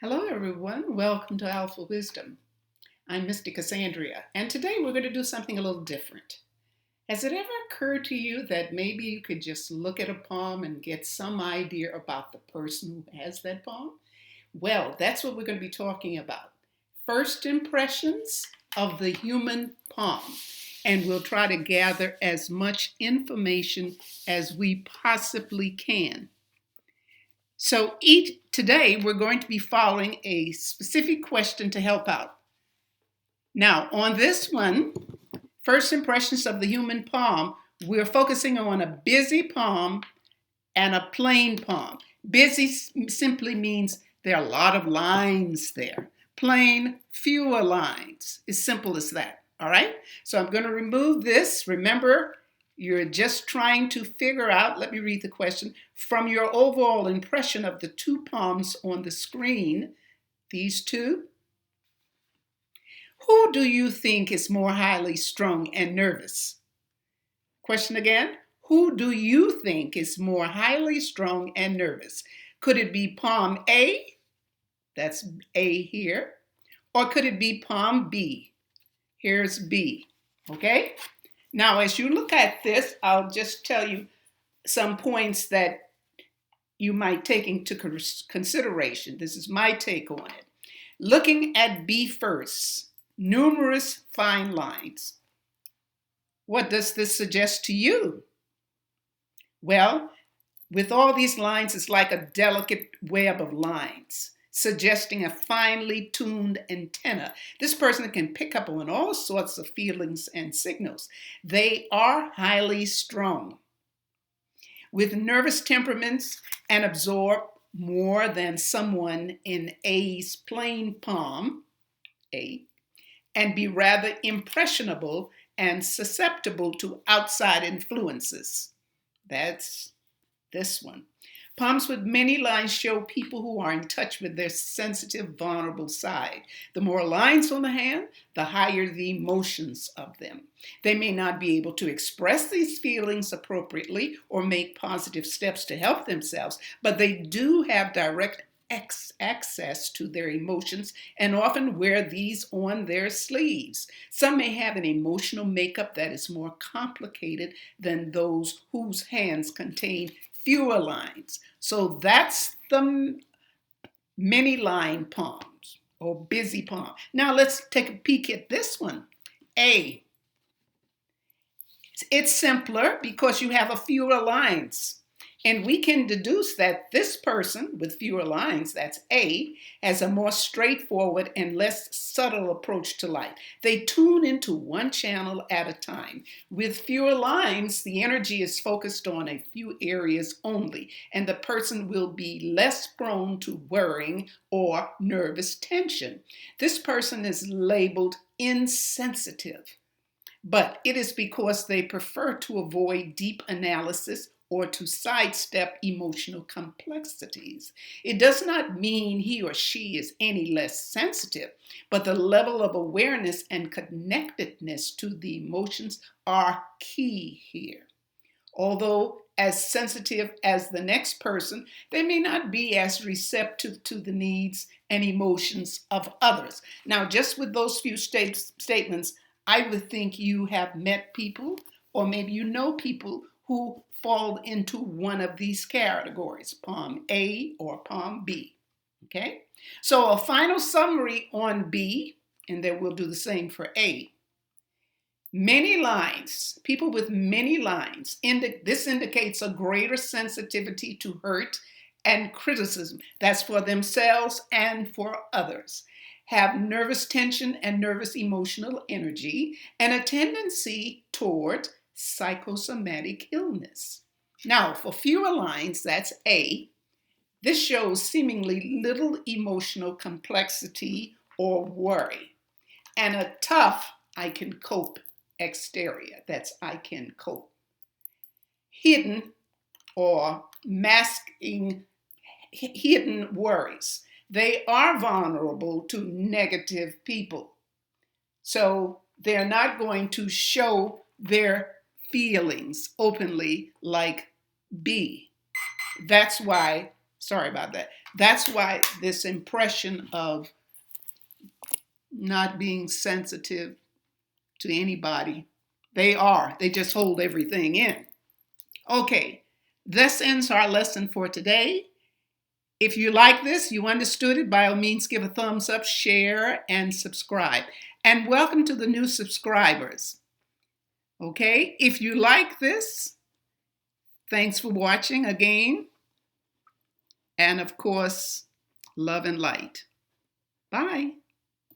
Hello, everyone. Welcome to Alphawisdom. I'm Mystic Cassandria, and today we're going to do something a little different. Has it ever occurred to you that maybe you could just look at a palm and get some idea about the person who has that palm? Well, that's what we're going to be talking about. First impressions of the human palm. And we'll try to gather as much information as we possibly can. So today we're going to be following a specific question to help out. Now, on this one, first impressions of the human palm, we're focusing on a busy palm and a plain palm. Busy simply means there are a lot of lines there. Plain, fewer lines. As simple as that. All right? So I'm going to remove this. Remember, you're just trying to figure out, let me read the question, from your overall impression of the two palms on the screen, these two, who do you think is more highly strung and nervous? Question again, who do you think is more highly strung and nervous? Could it be palm A? That's A here. Or could it be palm B? Here's B, okay? Now, as you look at this, I'll just tell you some points that you might take into consideration. This is my take on it. Looking at B first, numerous fine lines. What does this suggest to you? Well, with all these lines, it's like a delicate web of lines, suggesting a finely tuned antenna. This person can pick up on all sorts of feelings and signals. They are highly strung, with nervous temperaments, and absorb more than someone in A's plain palm, A, and be rather impressionable and susceptible to outside influences. That's this one. Palms with many lines show people who are in touch with their sensitive, vulnerable side. The more lines on the hand, the higher the emotions of them. They may not be able to express these feelings appropriately or make positive steps to help themselves, but they do have direct access to their emotions and often wear these on their sleeves. Some may have an emotional makeup that is more complicated than those whose hands contain fewer lines. So that's the many line palms or busy palm. Now let's take a peek at this one. A. It's simpler because you have a fewer lines. And we can deduce that this person with fewer lines, that's A, has a more straightforward and less subtle approach to life. They tune into one channel at a time. With fewer lines, the energy is focused on a few areas only, and the person will be less prone to worrying or nervous tension. This person is labeled insensitive, but it is because they prefer to avoid deep analysis or to sidestep emotional complexities. It does not mean he or she is any less sensitive, but the level of awareness and connectedness to the emotions are key here. Although as sensitive as the next person, they may not be as receptive to the needs and emotions of others. Now, just with those few statements, I would think you have met people, or maybe you know people who fall into one of these categories, palm A or palm B, okay? So a final summary on B, and then we'll do the same for A. Many lines, people with many lines, this indicates a greater sensitivity to hurt and criticism. That's for themselves and for others. Have nervous tension and nervous emotional energy, and a tendency toward psychosomatic illness. Now, for fewer lines, that's A. This shows seemingly little emotional complexity or worry, and a tough I can cope exterior. That's I can cope. Hidden or masking hidden worries. They are vulnerable to negative people. So they're not going to show their feelings openly like B. That's why, sorry about that. That's why this impression of not being sensitive to anybody, they just hold everything in. Okay, this ends our lesson for today. If you like this, you understood it, by all means give a thumbs up, share, and subscribe. And welcome to the new subscribers. Okay, if you like this, thanks for watching again. And of course, love and light. Bye.